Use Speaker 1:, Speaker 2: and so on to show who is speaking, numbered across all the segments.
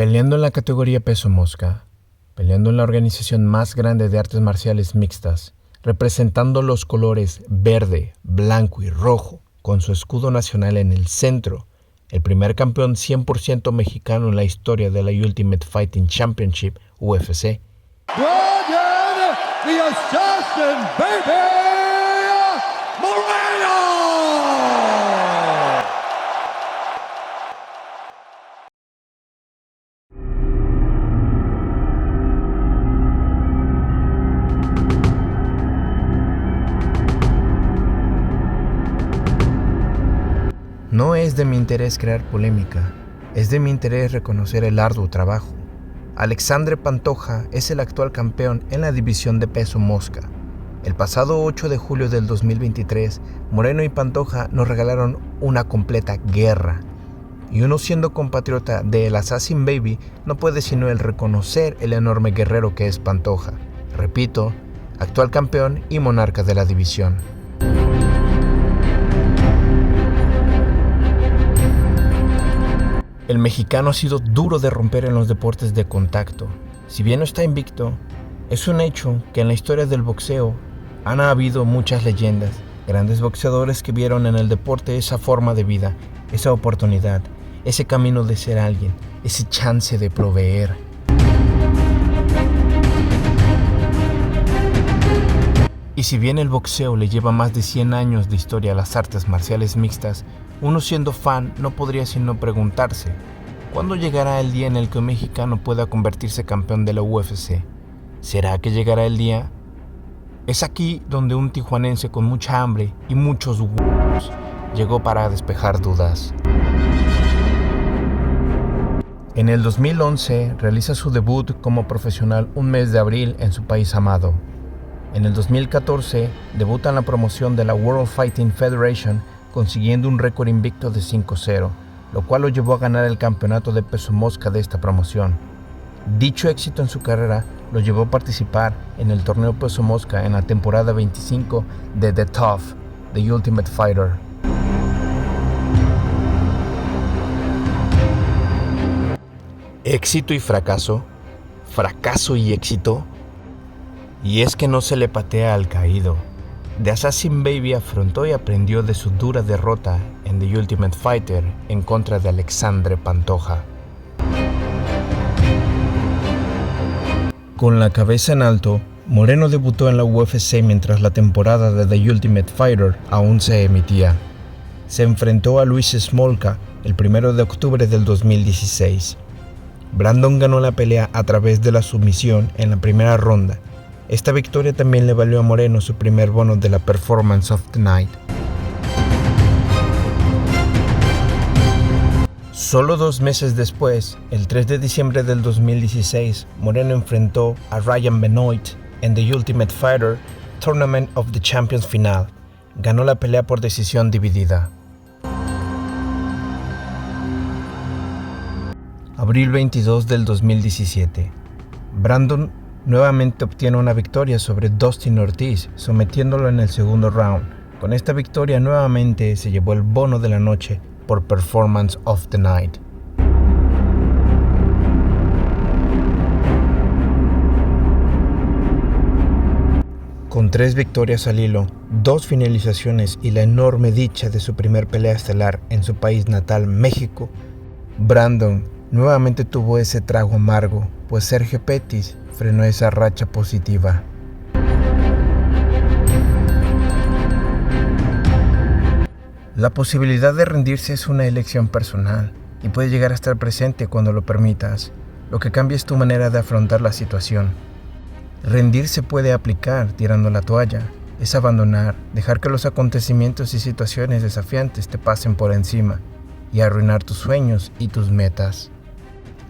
Speaker 1: Peleando en la categoría peso mosca, peleando en la organización más grande de artes marciales mixtas, representando los colores verde, blanco y rojo, con su escudo nacional en el centro, el primer campeón 100% mexicano en la historia de la Ultimate Fighting Championship, UFC.
Speaker 2: Brandon, the Assassin, baby, Moreno!
Speaker 1: No es de mi interés crear polémica, es de mi interés reconocer el arduo trabajo. Alexandre Pantoja es el actual campeón en la división de peso mosca. El pasado 8 de julio del 2023, Moreno y Pantoja nos regalaron una completa guerra. Y uno siendo compatriota de El Assassin Baby no puede sino el reconocer el enorme guerrero que es Pantoja. Repito, actual campeón y monarca de la división. El mexicano ha sido duro de romper en los deportes de contacto. Si bien no está invicto, es un hecho que en la historia del boxeo han habido muchas leyendas, grandes boxeadores que vieron en el deporte esa forma de vida, esa oportunidad, ese camino de ser alguien, ese chance de proveer. Y si bien el boxeo le lleva más de 100 años de historia a las artes marciales mixtas, uno siendo fan no podría sino preguntarse, ¿cuándo llegará el día en el que un mexicano pueda convertirse campeón de la UFC? ¿Será que llegará el día? Es aquí donde un tijuanense con mucha hambre y muchos huevos llegó para despejar dudas. En el 2011 realiza su debut como profesional un mes de abril en su país amado. En el 2014 debuta en la promoción de la World Fighting Federation consiguiendo un récord invicto de 5-0, lo cual lo llevó a ganar el campeonato de peso mosca de esta promoción. Dicho éxito en su carrera lo llevó a participar en el torneo peso mosca en la temporada 25 de The Tough, The Ultimate Fighter. Éxito y fracaso, fracaso y éxito. Y es que no se le patea al caído. The Assassin Baby afrontó y aprendió de su dura derrota en The Ultimate Fighter en contra de Alexandre Pantoja. Con la cabeza en alto, Moreno debutó en la UFC mientras la temporada de The Ultimate Fighter aún se emitía. Se enfrentó a Luis Smolka el 1 de octubre del 2016. Brandon ganó la pelea a través de la sumisión en la primera ronda. Esta victoria también le valió a Moreno su primer bono de la Performance of the Night. Solo 2 meses después, el 3 de diciembre del 2016, Moreno enfrentó a Ryan Benoit en The Ultimate Fighter Tournament of the Champions final. Ganó la pelea por decisión dividida. Abril 22 del 2017. Brandon nuevamente obtiene una victoria sobre Dustin Ortiz, sometiéndolo en el segundo round. Con esta victoria nuevamente se llevó el bono de la noche por Performance of the Night. Con 3 victorias al hilo, 2 finalizaciones y la enorme dicha de su primer pelea estelar en su país natal, México, Brandon nuevamente tuvo ese trago amargo, pues Sergio Pettis frenó esa racha positiva. La posibilidad de rendirse es una elección personal y puede llegar a estar presente cuando lo permitas. Lo que cambia es tu manera de afrontar la situación. Rendirse puede aplicar tirando la toalla, es abandonar, dejar que los acontecimientos y situaciones desafiantes te pasen por encima y arruinar tus sueños y tus metas.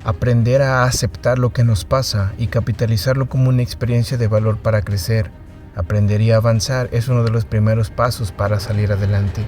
Speaker 1: Aprender a aceptar lo que nos pasa y capitalizarlo como una experiencia de valor para crecer, aprender y avanzar es uno de los primeros pasos para salir adelante.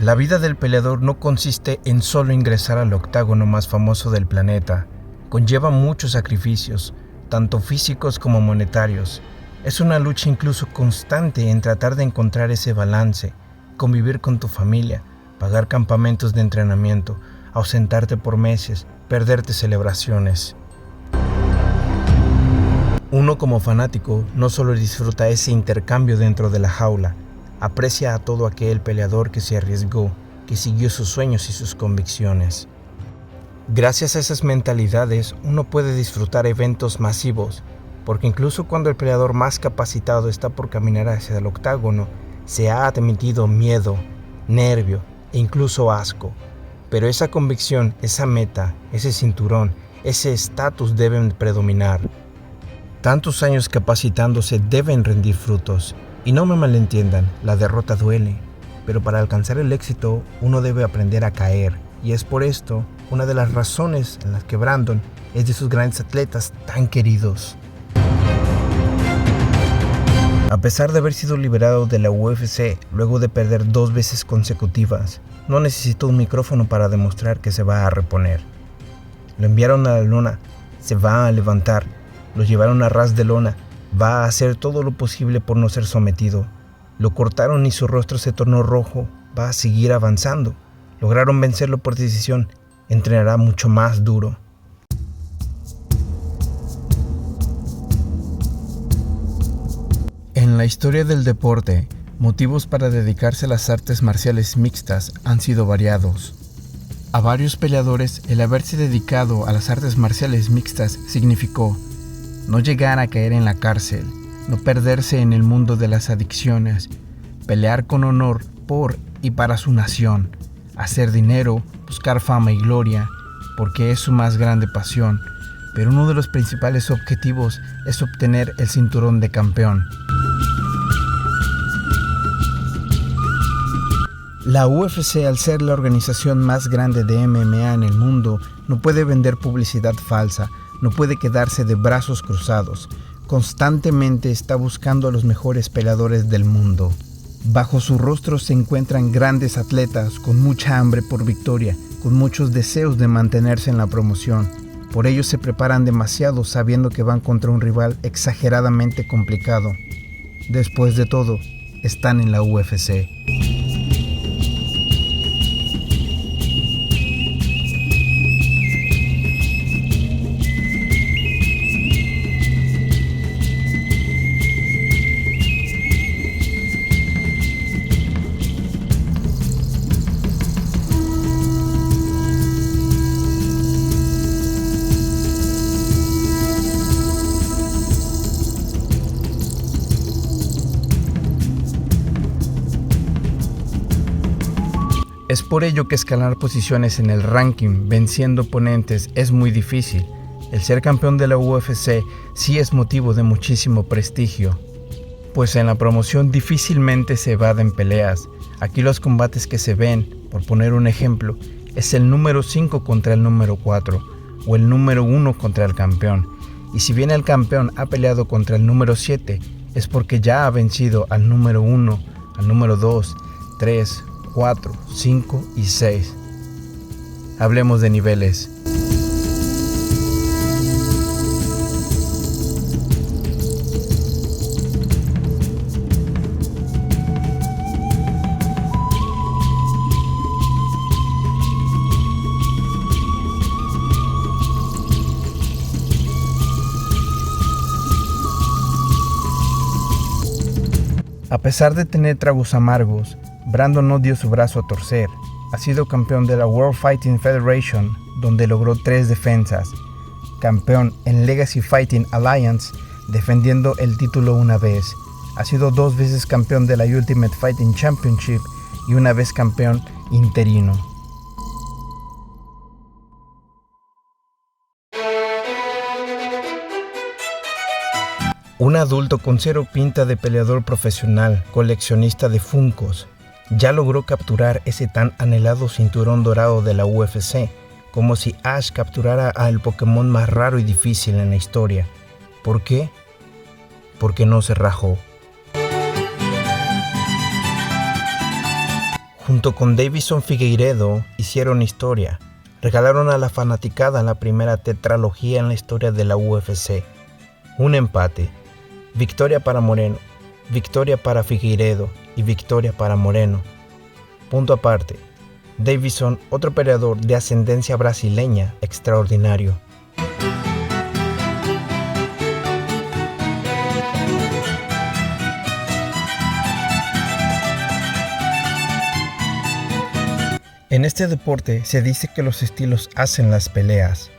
Speaker 1: La vida del peleador no consiste en solo ingresar al octágono más famoso del planeta. Conlleva muchos sacrificios, tanto físicos como monetarios. Es una lucha incluso constante en tratar de encontrar ese balance, convivir con tu familia, pagar campamentos de entrenamiento, ausentarte por meses, perderte celebraciones. Uno como fanático no solo disfruta ese intercambio dentro de la jaula, aprecia a todo aquel peleador que se arriesgó, que siguió sus sueños y sus convicciones. Gracias a esas mentalidades uno puede disfrutar eventos masivos, porque incluso cuando el peleador más capacitado está por caminar hacia el octágono, se ha admitido miedo, nervio e incluso asco. Pero esa convicción, esa meta, ese cinturón, ese estatus deben predominar. Tantos años capacitándose deben rendir frutos. Y no me malentiendan, la derrota duele. Pero para alcanzar el éxito, uno debe aprender a caer. Y es por esto una de las razones en las que Brandon es de esos grandes atletas tan queridos. A pesar de haber sido liberado de la UFC luego de perder 2 veces consecutivas, no necesitó un micrófono para demostrar que se va a reponer. Lo enviaron a la lona, se va a levantar. Lo llevaron a ras de lona, va a hacer todo lo posible por no ser sometido. Lo cortaron y su rostro se tornó rojo, va a seguir avanzando. Lograron vencerlo por decisión, entrenará mucho más duro. En la historia del deporte, motivos para dedicarse a las artes marciales mixtas han sido variados. A varios peleadores, el haberse dedicado a las artes marciales mixtas significó no llegar a caer en la cárcel, no perderse en el mundo de las adicciones, pelear con honor por y para su nación, hacer dinero, buscar fama y gloria, porque es su más grande pasión, pero uno de los principales objetivos es obtener el cinturón de campeón. La UFC, al ser la organización más grande de MMA en el mundo, no puede vender publicidad falsa, no puede quedarse de brazos cruzados. Constantemente está buscando a los mejores peleadores del mundo. Bajo su rostro se encuentran grandes atletas con mucha hambre por victoria, con muchos deseos de mantenerse en la promoción. Por ello se preparan demasiado sabiendo que van contra un rival exageradamente complicado. Después de todo, están en la UFC. Es por ello que escalar posiciones en el ranking venciendo oponentes es muy difícil. El ser campeón de la UFC sí es motivo de muchísimo prestigio, pues en la promoción difícilmente se evaden peleas. Aquí los combates que se ven, por poner un ejemplo, es el número 5 contra el número 4 o el número 1 contra el campeón. Y si bien el campeón ha peleado contra el número 7, es porque ya ha vencido al número 1, al número 2, 3, 4, 5 y 6. Hablemos de niveles. A pesar de tener tragos amargos, Brandon no dio su brazo a torcer. Ha sido campeón de la World Fighting Federation, donde logró 3 defensas. Campeón en Legacy Fighting Alliance, defendiendo el título una vez. Ha sido 2 veces campeón de la Ultimate Fighting Championship y una vez campeón interino. Un adulto con cero pinta de peleador profesional, coleccionista de Funkos, ya logró capturar ese tan anhelado cinturón dorado de la UFC, como si Ash capturara al Pokémon más raro y difícil en la historia. ¿Por qué? Porque no se rajó. Junto con Deiveson Figueiredo hicieron historia. Regalaron a la fanaticada la primera tetralogía en la historia de la UFC. Un empate. Victoria para Moreno, victoria para Figueiredo y victoria para Moreno. Punto aparte. Deiveson, otro peleador de ascendencia brasileña, extraordinario. En este deporte se dice que los estilos hacen las peleas.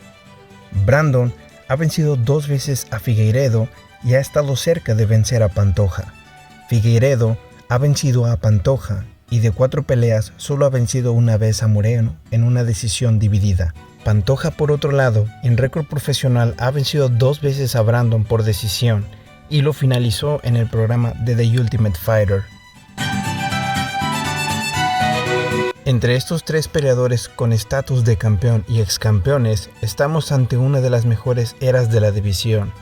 Speaker 1: Brandon ha vencido 2 veces a Figueiredo y ha estado cerca de vencer a Pantoja. Figueiredo ha vencido a Pantoja y de 4 peleas solo ha vencido una vez a Moreno en una decisión dividida. Pantoja, por otro lado, en récord profesional ha vencido 2 veces a Brandon por decisión y lo finalizó en el programa de The Ultimate Fighter. Entre estos 3 peleadores con estatus de campeón y excampeones, estamos ante una de las mejores eras de la división.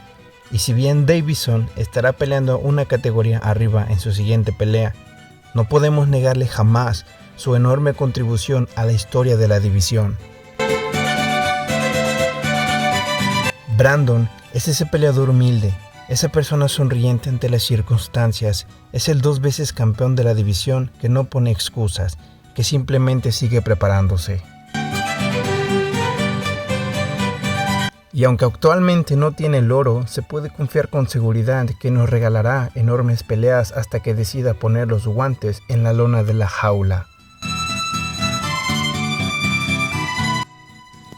Speaker 1: Y si bien Deiveson estará peleando una categoría arriba en su siguiente pelea, no podemos negarle jamás su enorme contribución a la historia de la división. Brandon es ese peleador humilde, esa persona sonriente ante las circunstancias, es el 2 veces campeón de la división que no pone excusas, que simplemente sigue preparándose. Y aunque actualmente no tiene el oro, se puede confiar con seguridad que nos regalará enormes peleas hasta que decida poner los guantes en la lona de la jaula.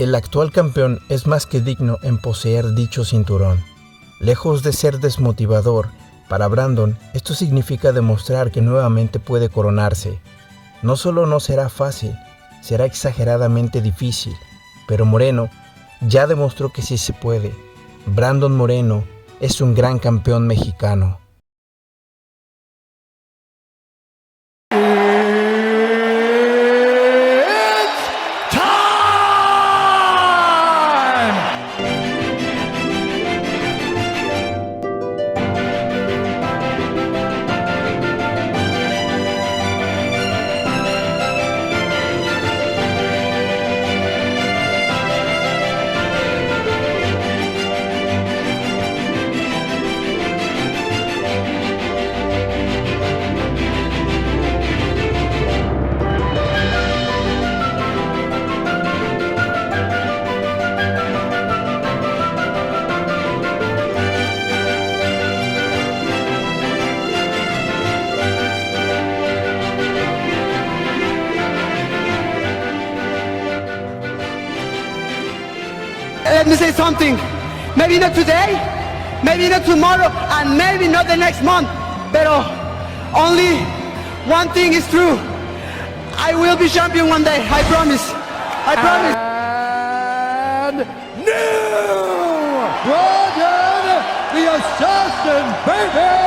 Speaker 1: El actual campeón es más que digno en poseer dicho cinturón. Lejos de ser desmotivador, para Brandon esto significa demostrar que nuevamente puede coronarse. No solo no será fácil, será exageradamente difícil, pero Moreno ya demostró que sí se puede. Brandon Moreno es un gran campeón mexicano.
Speaker 3: Let me say something. Maybe not today, maybe not tomorrow, and maybe not the next month. But only one thing is true. I will be champion one day. I promise. I promise.
Speaker 2: And new Brandon the Assassin, baby!